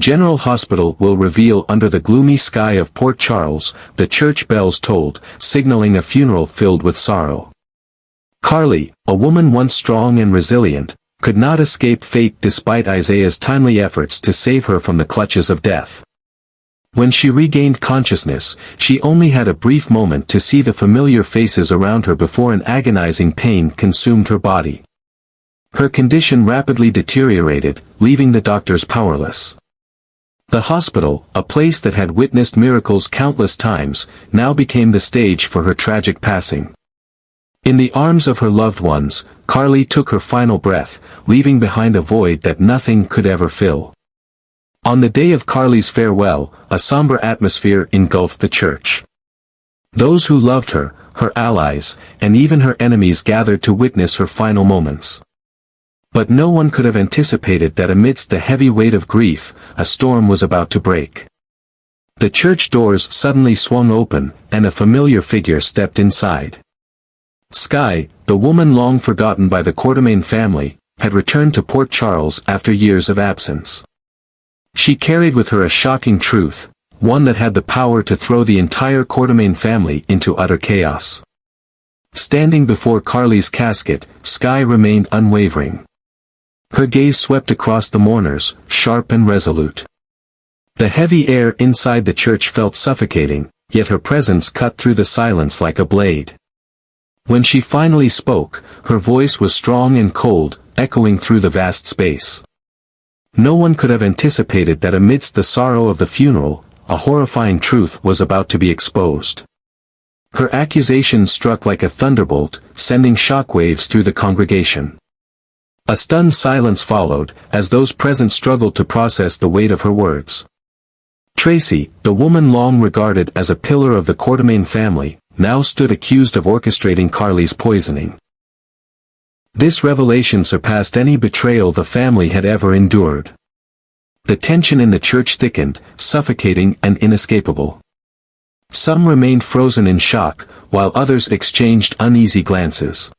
General Hospital will reveal. Under the gloomy sky of Port Charles, the church bells tolled, signaling a funeral filled with sorrow. Carly, a woman once strong and resilient, could not escape fate despite Isaiah's timely efforts to save her from the clutches of death. When she regained consciousness, she only had a brief moment to see the familiar faces around her before an agonizing pain consumed her body. Her condition rapidly deteriorated, leaving the doctors powerless. The hospital, a place that had witnessed miracles countless times, now became the stage for her tragic passing. In the arms of her loved ones, Carly took her final breath, leaving behind a void that nothing could ever fill. On the day of Carly's farewell, a somber atmosphere engulfed the church. Those who loved her, her allies, and even her enemies gathered to witness her final moments. But no one could have anticipated that amidst the heavy weight of grief, a storm was about to break. The church doors suddenly swung open, and a familiar figure stepped inside. Skye, the woman long forgotten by the Quartermain family, had returned to Port Charles after years of absence. She carried with her a shocking truth, one that had the power to throw the entire Quartermain family into utter chaos. Standing before Carly's casket, Skye remained unwavering. Her gaze swept across the mourners, sharp and resolute. The heavy air inside the church felt suffocating, yet her presence cut through the silence like a blade. When she finally spoke, her voice was strong and cold, echoing through the vast space. No one could have anticipated that amidst the sorrow of the funeral, a horrifying truth was about to be exposed. Her accusation struck like a thunderbolt, sending shockwaves through the congregation. A stunned silence followed, as those present struggled to process the weight of her words. Tracy, the woman long regarded as a pillar of the Quartermain family, now stood accused of orchestrating Carly's poisoning. This revelation surpassed any betrayal the family had ever endured. The tension in the church thickened, suffocating and inescapable. Some remained frozen in shock, while others exchanged uneasy glances.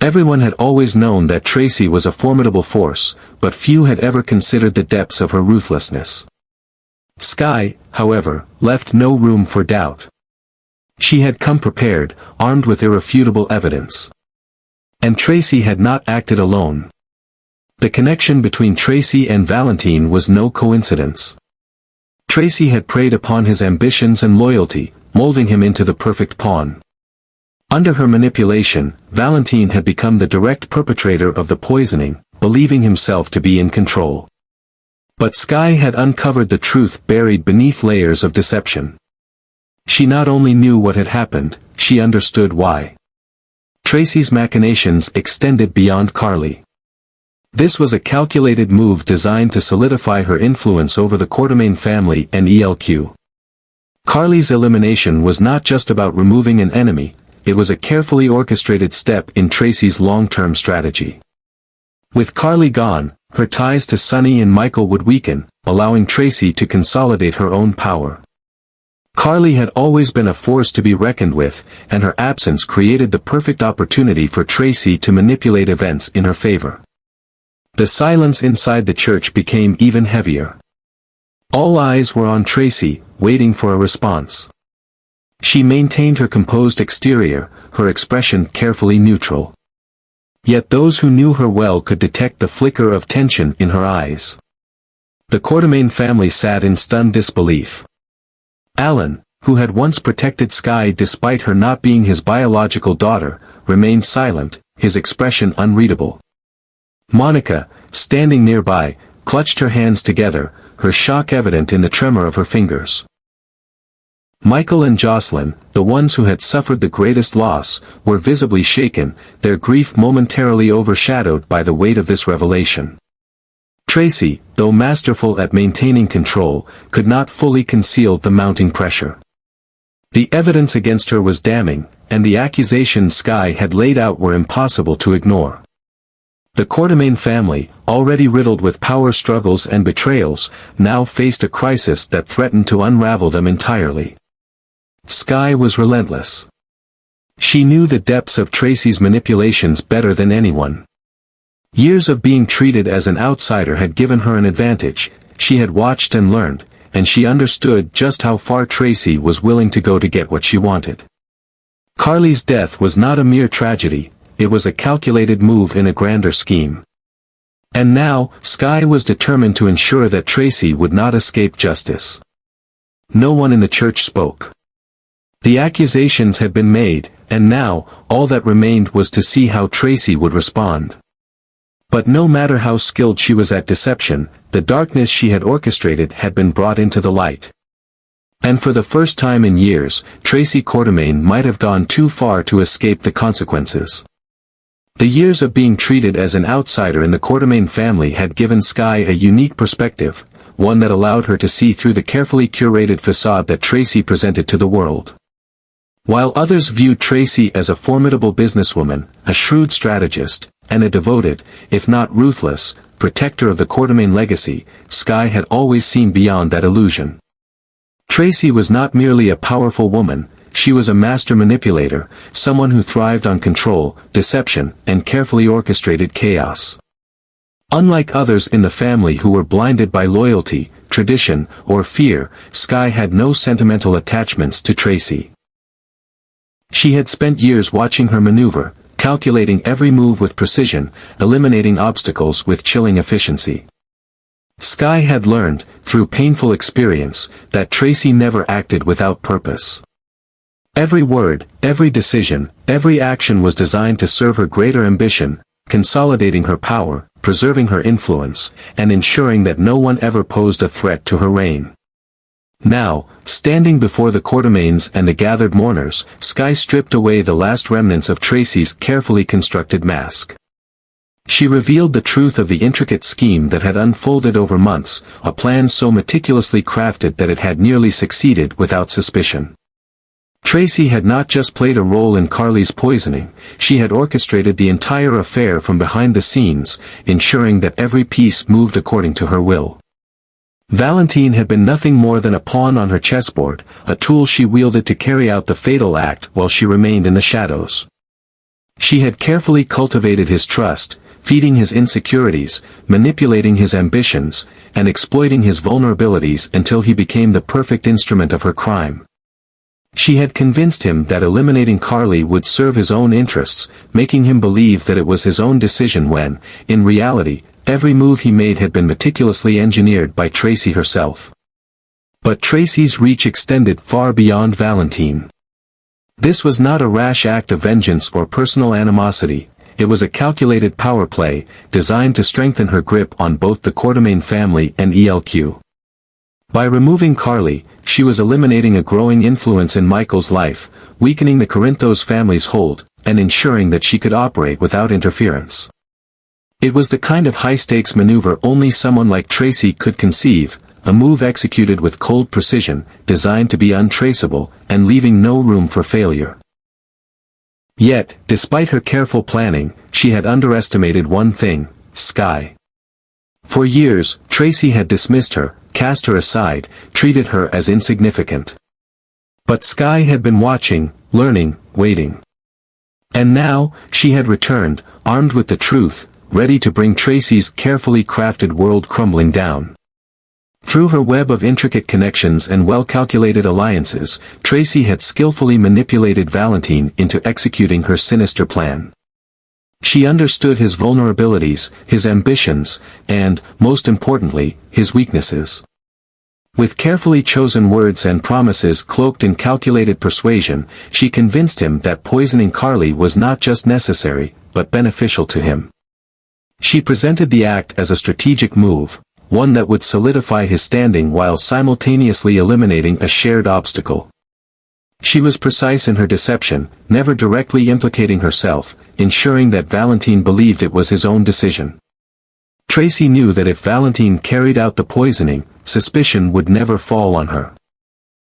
Everyone had always known that Tracy was a formidable force, but few had ever considered the depths of her ruthlessness. Skye, however, left no room for doubt. She had come prepared, armed with irrefutable evidence. And Tracy had not acted alone. The connection between Tracy and Valentine was no coincidence. Tracy had preyed upon his ambitions and loyalty, molding him into the perfect pawn. Under her manipulation, Valentine had become the direct perpetrator of the poisoning, believing himself to be in control. But Skye had uncovered the truth buried beneath layers of deception. She not only knew what had happened, she understood why. Tracy's machinations extended beyond Carly. This was a calculated move designed to solidify her influence over the Quartermain family and ELQ. Carly's elimination was not just about removing an enemy, it was a carefully orchestrated step in Tracy's long-term strategy. With Carly gone, her ties to Sonny and Michael would weaken, allowing Tracy to consolidate her own power. Carly had always been a force to be reckoned with, and her absence created the perfect opportunity for Tracy to manipulate events in her favor. The silence inside the church became even heavier. All eyes were on Tracy, waiting for a response. She maintained her composed exterior, her expression carefully neutral. Yet those who knew her well could detect the flicker of tension in her eyes. The Quartermain family sat in stunned disbelief. Alan, who had once protected Skye despite her not being his biological daughter, remained silent, his expression unreadable. Monica, standing nearby, clutched her hands together, her shock evident in the tremor of her fingers. Michael and Jocelyn, the ones who had suffered the greatest loss, were visibly shaken, their grief momentarily overshadowed by the weight of this revelation. Tracy, though masterful at maintaining control, could not fully conceal the mounting pressure. The evidence against her was damning, and the accusations Skye had laid out were impossible to ignore. The Quartermain family, already riddled with power struggles and betrayals, now faced a crisis that threatened to unravel them entirely. Skye was relentless. She knew the depths of Tracy's manipulations better than anyone. Years of being treated as an outsider had given her an advantage, she had watched and learned, and she understood just how far Tracy was willing to go to get what she wanted. Carly's death was not a mere tragedy, it was a calculated move in a grander scheme. And now, Skye was determined to ensure that Tracy would not escape justice. No one in the church spoke. The accusations had been made, and now, all that remained was to see how Tracy would respond. But no matter how skilled she was at deception, the darkness she had orchestrated had been brought into the light. And for the first time in years, Tracy Quartermaine might have gone too far to escape the consequences. The years of being treated as an outsider in the Quartermaine family had given Skye a unique perspective, one that allowed her to see through the carefully curated facade that Tracy presented to the world. While others viewed Tracy as a formidable businesswoman, a shrewd strategist, and a devoted, if not ruthless, protector of the Quartermaine legacy, Skye had always seen beyond that illusion. Tracy was not merely a powerful woman, she was a master manipulator, someone who thrived on control, deception, and carefully orchestrated chaos. Unlike others in the family who were blinded by loyalty, tradition, or fear, Skye had no sentimental attachments to Tracy. She had spent years watching her maneuver, calculating every move with precision, eliminating obstacles with chilling efficiency. Skye had learned, through painful experience, that Tracy never acted without purpose. Every word, every decision, every action was designed to serve her greater ambition, consolidating her power, preserving her influence, and ensuring that no one ever posed a threat to her reign. Now, standing before the Quartermaines and the gathered mourners, Skye stripped away the last remnants of Tracy's carefully constructed mask. She revealed the truth of the intricate scheme that had unfolded over months, a plan so meticulously crafted that it had nearly succeeded without suspicion. Tracy had not just played a role in Carly's poisoning, she had orchestrated the entire affair from behind the scenes, ensuring that every piece moved according to her will. Valentine had been nothing more than a pawn on her chessboard, a tool she wielded to carry out the fatal act while she remained in the shadows. She had carefully cultivated his trust, feeding his insecurities, manipulating his ambitions, and exploiting his vulnerabilities until he became the perfect instrument of her crime. She had convinced him that eliminating Carly would serve his own interests, making him believe that it was his own decision when, in reality, every move he made had been meticulously engineered by Tracy herself. But Tracy's reach extended far beyond Valentine. This was not a rash act of vengeance or personal animosity, it was a calculated power play, designed to strengthen her grip on both the Quartermaine family and ELQ. By removing Carly, she was eliminating a growing influence in Michael's life, weakening the Corinthos family's hold, and ensuring that she could operate without interference. It was the kind of high-stakes maneuver only someone like Tracy could conceive, a move executed with cold precision, designed to be untraceable, and leaving no room for failure. Yet, despite her careful planning, she had underestimated one thing: Skye. For years, Tracy had dismissed her, cast her aside, treated her as insignificant. But Skye had been watching, learning, waiting. And now, she had returned, armed with the truth, ready to bring Tracy's carefully crafted world crumbling down. Through her web of intricate connections and well-calculated alliances, Tracy had skillfully manipulated Valentine into executing her sinister plan. She understood his vulnerabilities, his ambitions, and, most importantly, his weaknesses. With carefully chosen words and promises cloaked in calculated persuasion, she convinced him that poisoning Carly was not just necessary, but beneficial to him. She presented the act as a strategic move, one that would solidify his standing while simultaneously eliminating a shared obstacle. She was precise in her deception, never directly implicating herself, ensuring that Valentine believed it was his own decision. Tracy knew that if Valentine carried out the poisoning, suspicion would never fall on her.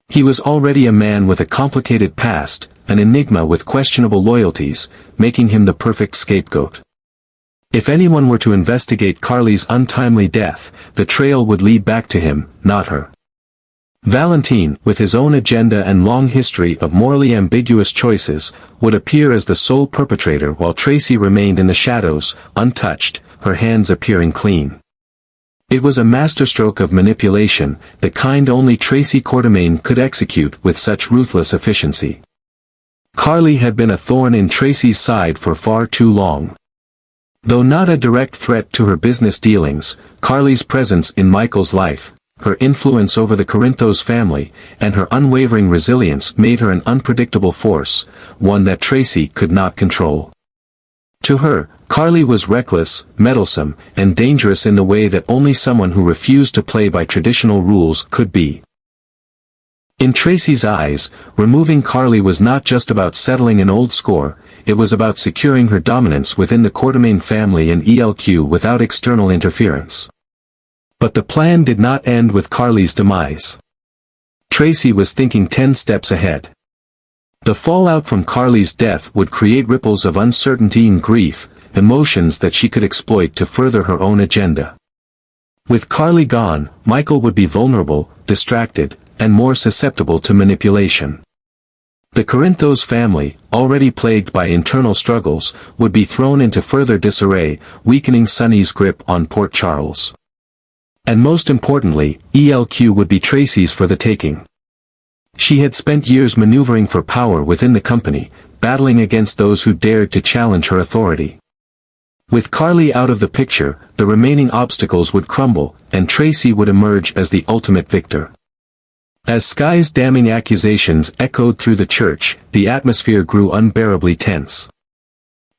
He was already a man with a complicated past, an enigma with questionable loyalties, making him the perfect scapegoat. If anyone were to investigate Carly's untimely death, the trail would lead back to him, not her. Valentine, with his own agenda and long history of morally ambiguous choices, would appear as the sole perpetrator while Tracy remained in the shadows, untouched, her hands appearing clean. It was a masterstroke of manipulation, the kind only Tracy Quartermaine could execute with such ruthless efficiency. Carly had been a thorn in Tracy's side for far too long. Though not a direct threat to her business dealings, Carly's presence in Michael's life, her influence over the Corinthos family, and her unwavering resilience made her an unpredictable force, one that Tracy could not control. To her, Carly was reckless, meddlesome, and dangerous in the way that only someone who refused to play by traditional rules could be. In Tracy's eyes, removing Carly was not just about settling an old score, it was about securing her dominance within the Quartermaine family and ELQ without external interference. But the plan did not end with Carly's demise. Tracy was thinking 10 steps ahead. The fallout from Carly's death would create ripples of uncertainty and grief, emotions that she could exploit to further her own agenda. With Carly gone, Michael would be vulnerable, distracted, and more susceptible to manipulation. The Corinthos family, already plagued by internal struggles, would be thrown into further disarray, weakening Sonny's grip on Port Charles. And most importantly, ELQ would be Tracy's for the taking. She had spent years maneuvering for power within the company, battling against those who dared to challenge her authority. With Carly out of the picture, the remaining obstacles would crumble, and Tracy would emerge as the ultimate victor. As Sky's damning accusations echoed through the church, the atmosphere grew unbearably tense.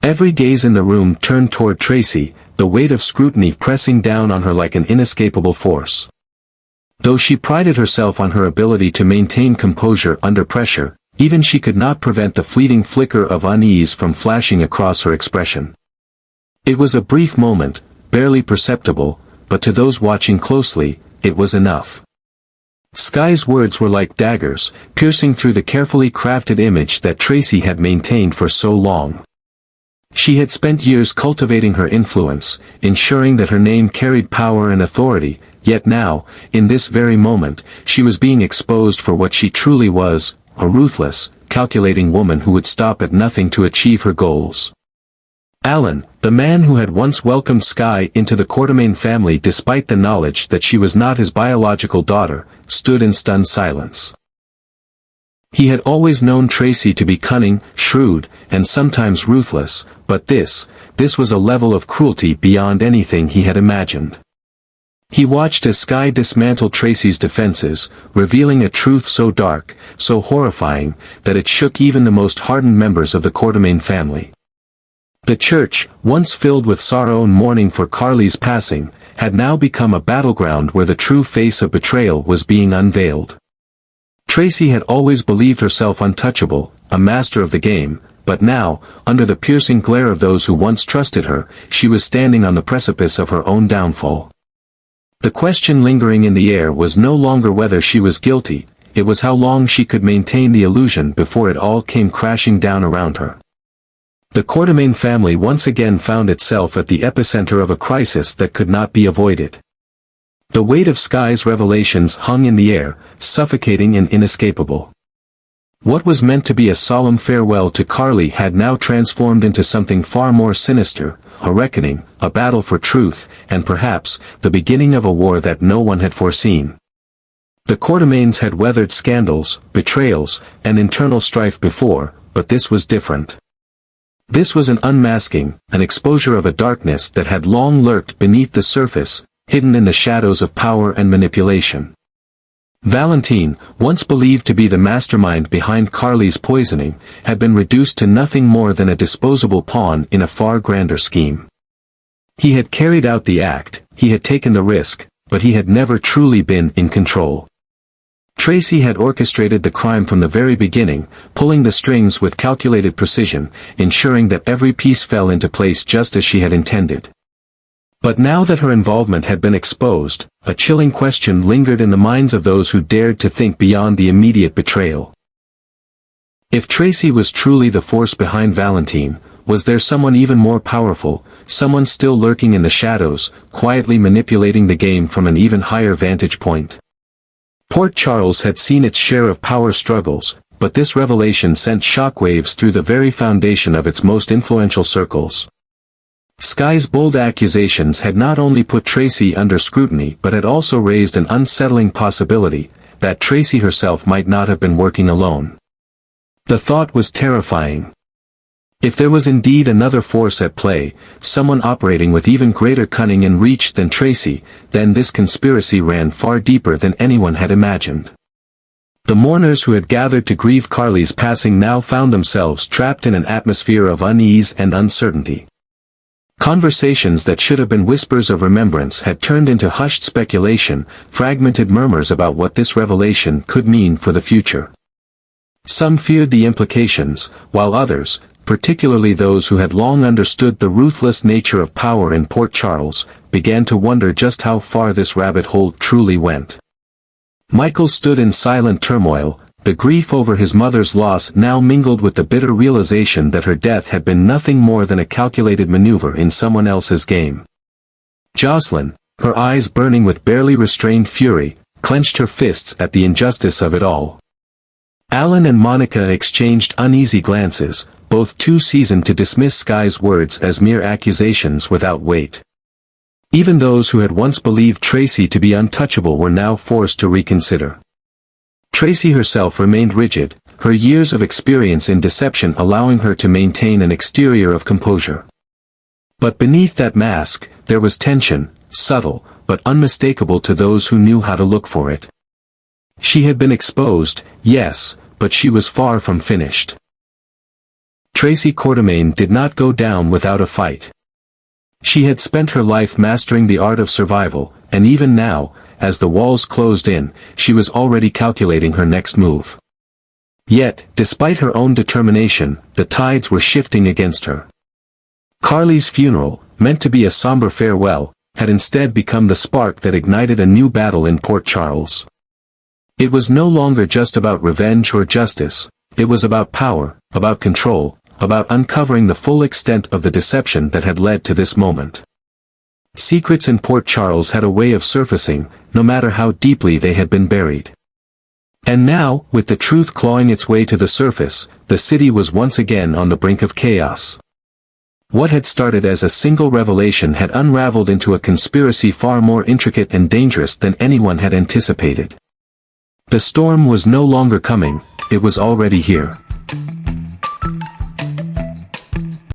Every gaze in the room turned toward Tracy, the weight of scrutiny pressing down on her like an inescapable force. Though she prided herself on her ability to maintain composure under pressure, even she could not prevent the fleeting flicker of unease from flashing across her expression. It was a brief moment, barely perceptible, but to those watching closely, it was enough. Sky's words were like daggers, piercing through the carefully crafted image that Tracy had maintained for so long. She had spent years cultivating her influence, ensuring that her name carried power and authority, yet now, in this very moment, she was being exposed for what she truly was, a ruthless, calculating woman who would stop at nothing to achieve her goals. Alan, the man who had once welcomed Sky into the Quartermaine family despite the knowledge that she was not his biological daughter, stood in stunned silence. He had always known Tracy to be cunning, shrewd, and sometimes ruthless, but this was a level of cruelty beyond anything he had imagined. He watched as Sky dismantled Tracy's defenses, revealing a truth so dark, so horrifying, that it shook even the most hardened members of the Quartermaine family. The church, once filled with sorrow and mourning for Carly's passing, had now become a battleground where the true face of betrayal was being unveiled. Tracy had always believed herself untouchable, a master of the game, but now, under the piercing glare of those who once trusted her, she was standing on the precipice of her own downfall. The question lingering in the air was no longer whether she was guilty, it was how long she could maintain the illusion before it all came crashing down around her. The Quartermaine family once again found itself at the epicenter of a crisis that could not be avoided. The weight of Sky's revelations hung in the air, suffocating and inescapable. What was meant to be a solemn farewell to Carly had now transformed into something far more sinister, a reckoning, a battle for truth, and perhaps, the beginning of a war that no one had foreseen. The Quartermaines had weathered scandals, betrayals, and internal strife before, but this was different. This was an unmasking, an exposure of a darkness that had long lurked beneath the surface, hidden in the shadows of power and manipulation. Valentine, once believed to be the mastermind behind Carly's poisoning, had been reduced to nothing more than a disposable pawn in a far grander scheme. He had carried out the act, he had taken the risk, but he had never truly been in control. Tracy had orchestrated the crime from the very beginning, pulling the strings with calculated precision, ensuring that every piece fell into place just as she had intended. But now that her involvement had been exposed, a chilling question lingered in the minds of those who dared to think beyond the immediate betrayal. If Tracy was truly the force behind Valentine, was there someone even more powerful, someone still lurking in the shadows, quietly manipulating the game from an even higher vantage point? Port Charles had seen its share of power struggles, but this revelation sent shockwaves through the very foundation of its most influential circles. Sky's bold accusations had not only put Tracy under scrutiny but had also raised an unsettling possibility, that Tracy herself might not have been working alone. The thought was terrifying. If there was indeed another force at play, someone operating with even greater cunning and reach than Tracy, then this conspiracy ran far deeper than anyone had imagined. The mourners who had gathered to grieve Carly's passing now found themselves trapped in an atmosphere of unease and uncertainty. Conversations that should have been whispers of remembrance had turned into hushed speculation, fragmented murmurs about what this revelation could mean for the future. Some feared the implications, while others, particularly those who had long understood the ruthless nature of power in Port Charles, began to wonder just how far this rabbit hole truly went. Michael stood in silent turmoil, the grief over his mother's loss now mingled with the bitter realization that her death had been nothing more than a calculated maneuver in someone else's game. Jocelyn, her eyes burning with barely restrained fury, clenched her fists at the injustice of it all. Alan and Monica exchanged uneasy glances, both too seasoned to dismiss Sky's words as mere accusations without weight. Even those who had once believed Tracy to be untouchable were now forced to reconsider. Tracy herself remained rigid, her years of experience in deception allowing her to maintain an exterior of composure. But beneath that mask, there was tension, subtle, but unmistakable to those who knew how to look for it. She had been exposed, yes, but she was far from finished. Tracy Quartermain did not go down without a fight. She had spent her life mastering the art of survival, and even now, as the walls closed in, she was already calculating her next move. Yet, despite her own determination, the tides were shifting against her. Carly's funeral, meant to be a somber farewell, had instead become the spark that ignited a new battle in Port Charles. It was no longer just about revenge or justice, it was about power, about control, about uncovering the full extent of the deception that had led to this moment. Secrets in Port Charles had a way of surfacing, no matter how deeply they had been buried. And now, with the truth clawing its way to the surface, the city was once again on the brink of chaos. What had started as a single revelation had unraveled into a conspiracy far more intricate and dangerous than anyone had anticipated. The storm was no longer coming, it was already here.